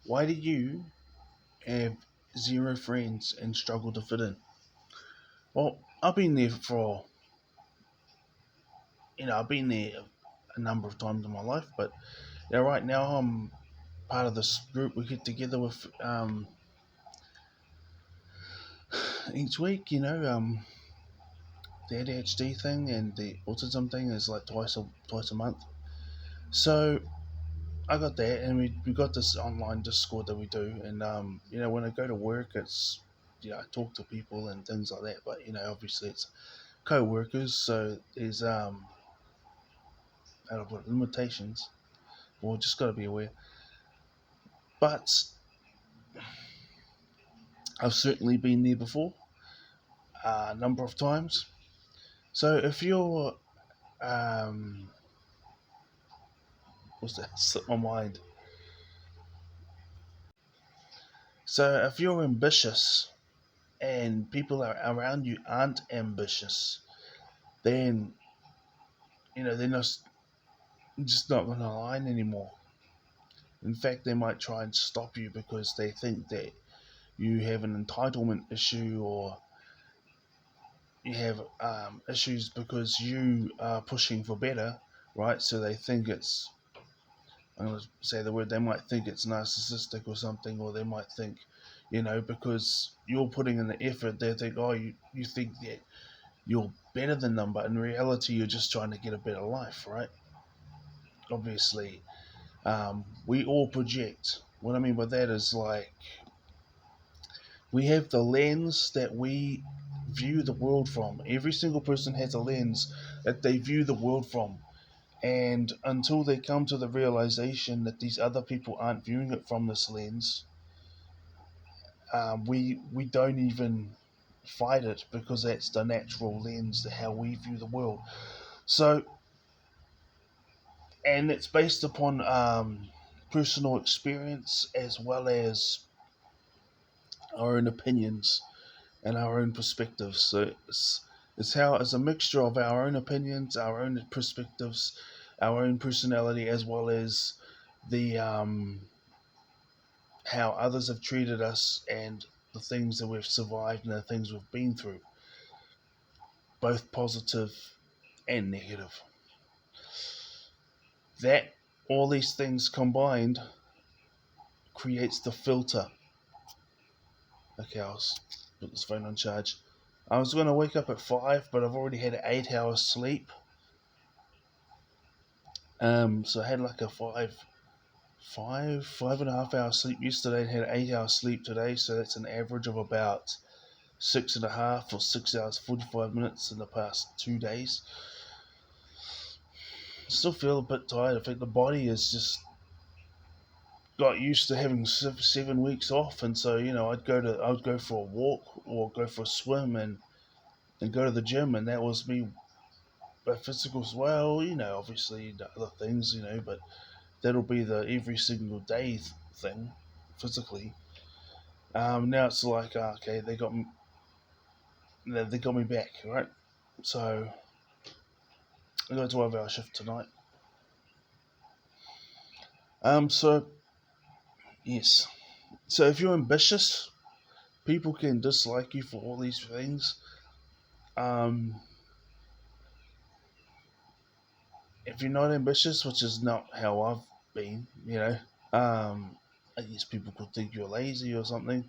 Why do you have zero friends and struggle to fit in? Well, I've been there for, I've been there a number of times in my life, but right now I'm part of this group. We get together with each week. The ADHD thing and the autism thing is like twice a month. So I got that, and we got this online Discord that we do, and when I go to work, it's I talk to people and things like that. But obviously it's co-workers, so there's how to put it, limitations. Well, just got to be aware. But I've certainly been there before, a number of times. So if you're um, what's that? Slipped my mind. So if you're ambitious and people around you aren't ambitious, then they're not just not going to align anymore. In fact, they might try and stop you because they think that you have an entitlement issue, or you have issues because you are pushing for better, right? So they think it's, I'm going to say the word, they might think it's narcissistic or something, or they might think, because you're putting in the effort, they think, oh, you think that you're better than them, but in reality, you're just trying to get a better life, right? Obviously, we all project. What I mean by that is like we have the lens that we view the world from. Every single person has a lens that they view the world from. And until they come to the realization that these other people aren't viewing it from this lens, we don't even fight it because that's the natural lens to how we view the world. So, and it's based upon personal experience as well as our own opinions and our own perspectives. So it's a mixture of our own opinions, our own perspectives, our own personality, as well as the how others have treated us and the things that we've survived and the things we've been through, both positive and negative. That all these things combined creates the filter. Okay, I'll put this phone on charge. I was going to wake up at 5, but I've already had an 8 hour sleep. So I had like a 5.5 hour sleep yesterday and had an 8 hour sleep today. So that's an average of about 6.5 or 6 hours 45 minutes in the past 2 days. Still feel a bit tired. I think the body is just got used to having 7 weeks off, and so I would go for a walk or go for a swim and go to the gym, and that was me. But physical as well, obviously the other things, but that'll be the every single day thing, physically. Now it's like okay, they got me back, right? So I got a 12-hour shift tonight. So yes, so if you're ambitious, people can dislike you for all these things. Um, if you're not ambitious, which is not how I've been, I guess people could think you're lazy or something.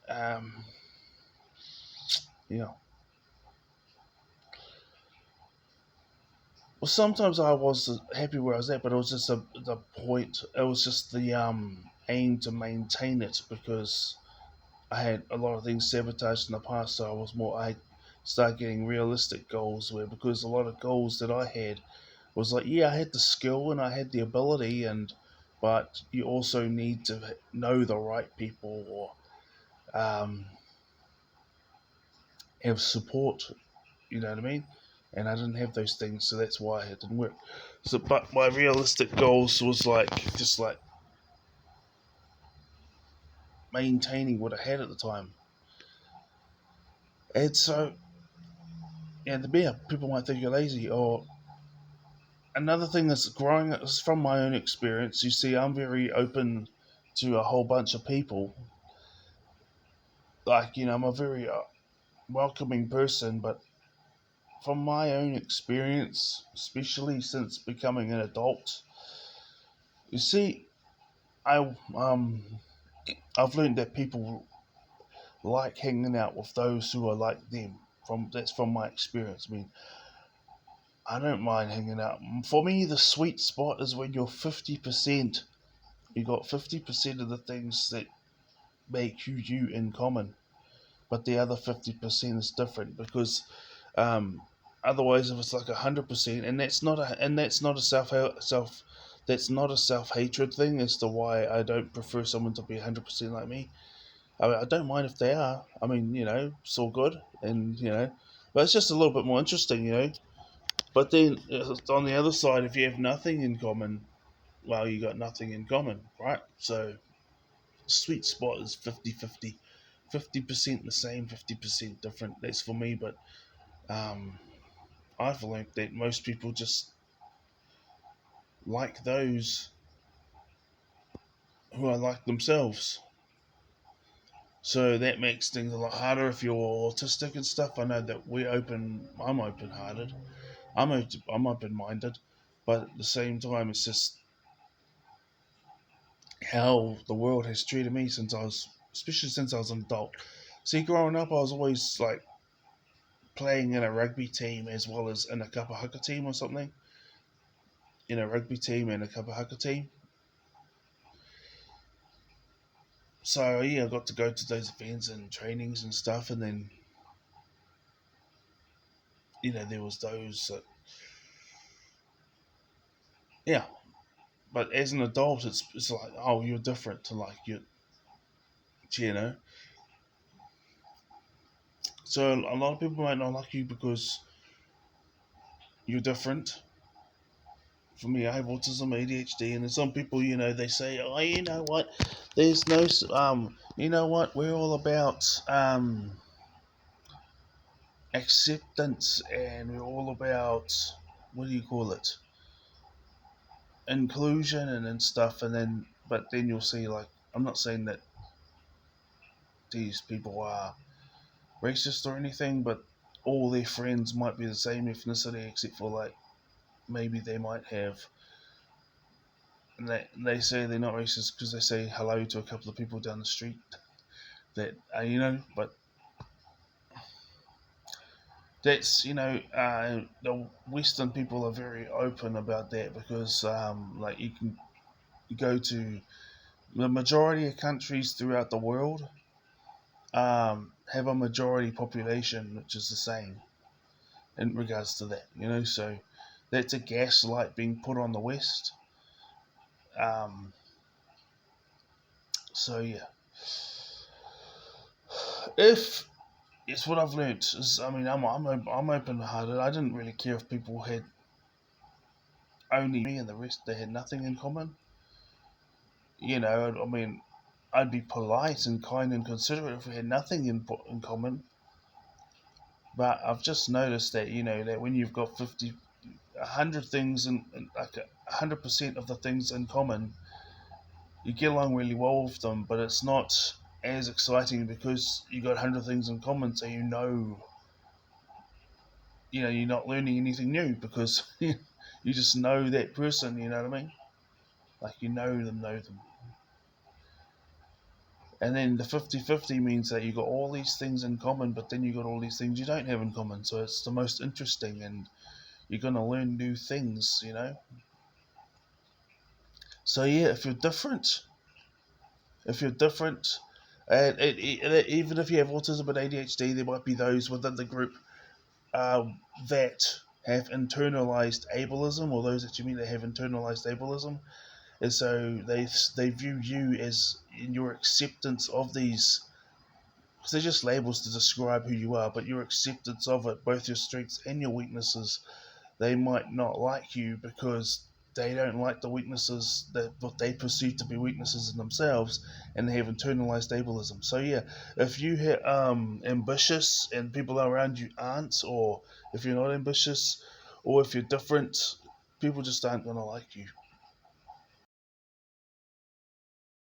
Um, yeah. Well, sometimes I was happy where I was at, but it was just the point. It was just the aim to maintain it because I had a lot of things sabotaged in the past. So I started getting realistic goals where because a lot of goals that I had was like, yeah, I had the skill and I had the ability, but you also need to know the right people or have support. You know what I mean? And I didn't have those things, so that's why it didn't work. So, but my realistic goals was like just like maintaining what I had at the time. And so, yeah, people might think you're lazy. Or another thing that's growing is from my own experience. You see, I'm very open to a whole bunch of people. Like, I'm a very welcoming person, but from my own experience, especially since becoming an adult, you see, I I've learned that people like hanging out with those who are like them. That's from my experience. I mean, I don't mind hanging out. For me, the sweet spot is when you're 50%. You got 50% of the things that make you you in common, but the other 50% is different because um, otherwise, if it's like 100%, and that's not a self that's not a self hatred thing as to why I don't prefer someone to be 100% like me. I don't mind if they are. I mean, it's all good, and but it's just a little bit more interesting, But then on the other side, if you have nothing in common, well, you got nothing in common, right? So sweet spot is 50-50. 50% the same, 50% different. That's for me, but um, I've learned that most people just like those who are like themselves. So that makes things a lot harder if you're autistic and stuff. I know that I'm open hearted, I'm open minded, but at the same time, it's just how the world has treated me especially since I was an adult. See, growing up, I was always like playing in a rugby team as well as in a kapa haka team or something. In a rugby team and a kapa haka team. So yeah, I got to go to those events and trainings and stuff, and then there was those yeah. But as an adult, it's like, oh, you're different to like you know. So a lot of people might not like you because you're different. For me, I have autism, ADHD, and there's some people, they say, oh, you know what, there's no, you know what, we're all about acceptance, and we're all about, what do you call it, inclusion and stuff, but then you'll see, like, I'm not saying that these people are racist or anything, but all their friends might be the same ethnicity, except for, like, maybe they might have, and they say they're not racist because they say hello to a couple of people down the street that but that's the Western people are very open about that because like you can go to the majority of countries throughout the world have a majority population which is the same in regards to that, so that's a gaslight being put on the West. um, so yeah, if it's what I've learnt is, I mean, I'm open hearted. I didn't really care if people had only me and the rest they had nothing in common. I mean, I'd be polite and kind and considerate if we had nothing in common. But I've just noticed that that when you've got 100 things and like 100% of the things in common, you get along really well with them. But it's not as exciting because you got 100 things in common, so you're not learning anything new because you just know that person. You know what I mean? Like know them. And then the 50-50 means that you got all these things in common, but then you got all these things you don't have in common. So it's the most interesting, and you're going to learn new things. So yeah, if you're different, and even if you have autism and ADHD, there might be those within the group that have internalized ableism, or those that you meet that have internalized ableism, and so they view you as in your acceptance of these, because they're just labels to describe who you are, but your acceptance of it, both your strengths and your weaknesses, they might not like you because they don't like the weaknesses that what they perceive to be weaknesses in themselves, and they have internalized ableism. So yeah, if you ambitious and people around you aren't, or if you're not ambitious, or if you're different, people just aren't gonna like you.